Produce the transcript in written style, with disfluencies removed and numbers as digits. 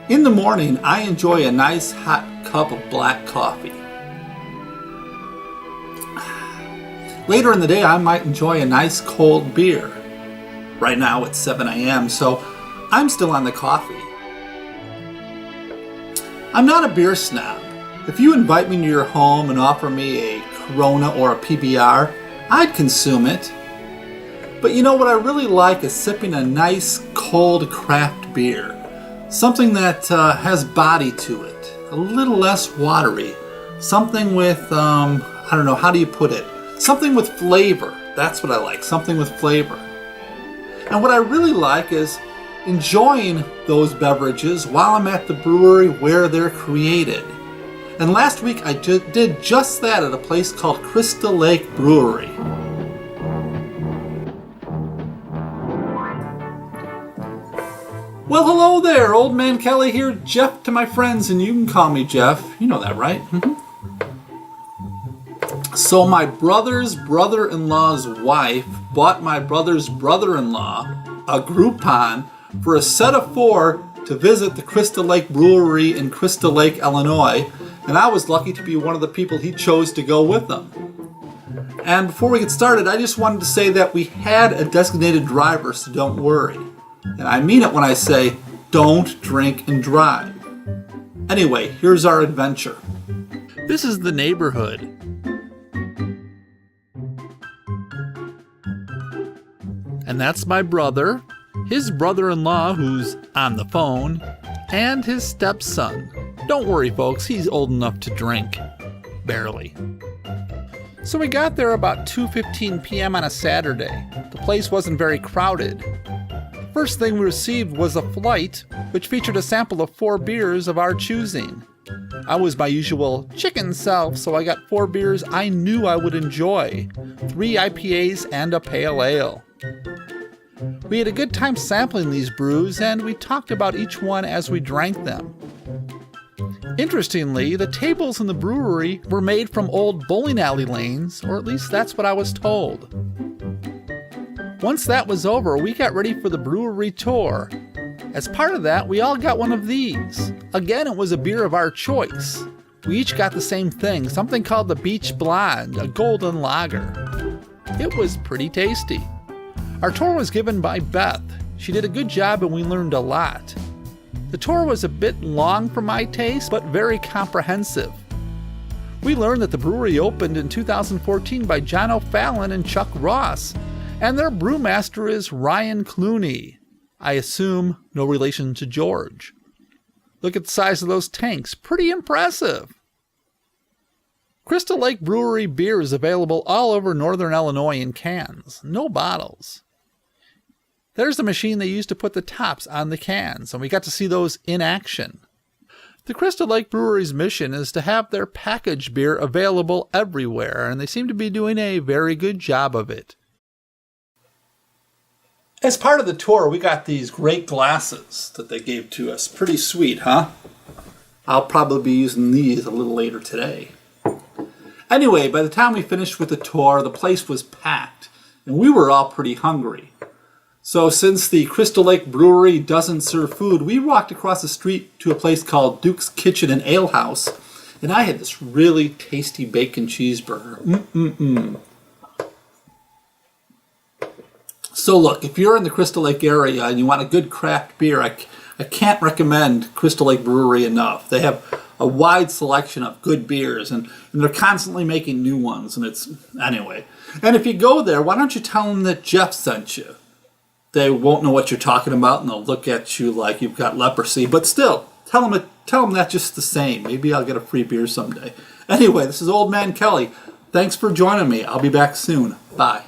In the morning, I enjoy a nice hot cup of black coffee. Later in the day, I might enjoy a nice cold beer. Right now it's 7 a.m., so I'm still on the coffee. I'm not a beer snob. If you invite me to your home and offer me a Corona or a PBR, I'd consume it. But you know what I really like is sipping a nice cold craft beer. Something that has body to it, a little less watery. Something with, I don't know, how do you put it? Something with flavor. That's what I like, something with flavor. And what I really like is enjoying those beverages while I'm at the brewery where they're created. And last week I did just that at a place called Crystal Lake Brewery. Well, hello there, Old Man Kelly here, Jeff to my friends, and you can call me Jeff. You know that, right? So my brother's brother-in-law's wife bought my brother's brother-in-law a Groupon for a set of 4 to visit the Crystal Lake Brewery in Crystal Lake, Illinois, and I was lucky to be one of the people he chose to go with them. And before we get started, I just wanted to say that we had a designated driver, so don't worry. And I mean it when I say, don't drink and drive. Anyway, here's our adventure. This is the neighborhood. And that's my brother, his brother-in-law who's on the phone, and his stepson. Don't worry, folks, he's old enough to drink. Barely. So we got there about 2:15 p.m. on a Saturday. The place wasn't very crowded. First thing we received was a flight, which featured a sample of 4 beers of our choosing. I was my usual chicken self, so I got 4 beers I knew I would enjoy. 3 IPAs and a pale ale. We had a good time sampling these brews, and we talked about each one as we drank them. Interestingly, the tables in the brewery were made from old bowling alley lanes, or at least that's what I was told. Once that was over, we got ready for the brewery tour. As part of that, we all got one of these. Again, it was a beer of our choice. We each got the same thing, something called the Beach Blonde, a golden lager. It was pretty tasty. Our tour was given by Beth. She did a good job and we learned a lot. The tour was a bit long for my taste, but very comprehensive. We learned that the brewery opened in 2014 by John O'Fallon and Chuck Ross, and their brewmaster is Ryan Clooney. I assume no relation to George. Look at the size of those tanks, pretty impressive. Crystal Lake Brewery beer is available all over northern Illinois in cans, no bottles. There's the machine they used to put the tops on the cans, and we got to see those in action. The Crystal Lake Brewery's mission is to have their packaged beer available everywhere, and they seem to be doing a very good job of it. As part of the tour, we got these great glasses that they gave to us. Pretty sweet, huh? I'll probably be using these a little later today. Anyway, by the time we finished with the tour, the place was packed, and we were all pretty hungry. So since the Crystal Lake Brewery doesn't serve food, we walked across the street to a place called Duke's Kitchen and Ale House, and I had this really tasty bacon cheeseburger. So look, if you're in the Crystal Lake area and you want a good craft beer, I can't recommend Crystal Lake Brewery enough. They have a wide selection of good beers, and they're constantly making new ones. Anyway. And if you go there, why don't you tell them that Jeff sent you? They won't know what you're talking about, and they'll look at you like you've got leprosy. But still, tell them that just the same. Maybe I'll get a free beer someday. Anyway, this is Old Man Kelly. Thanks for joining me. I'll be back soon. Bye.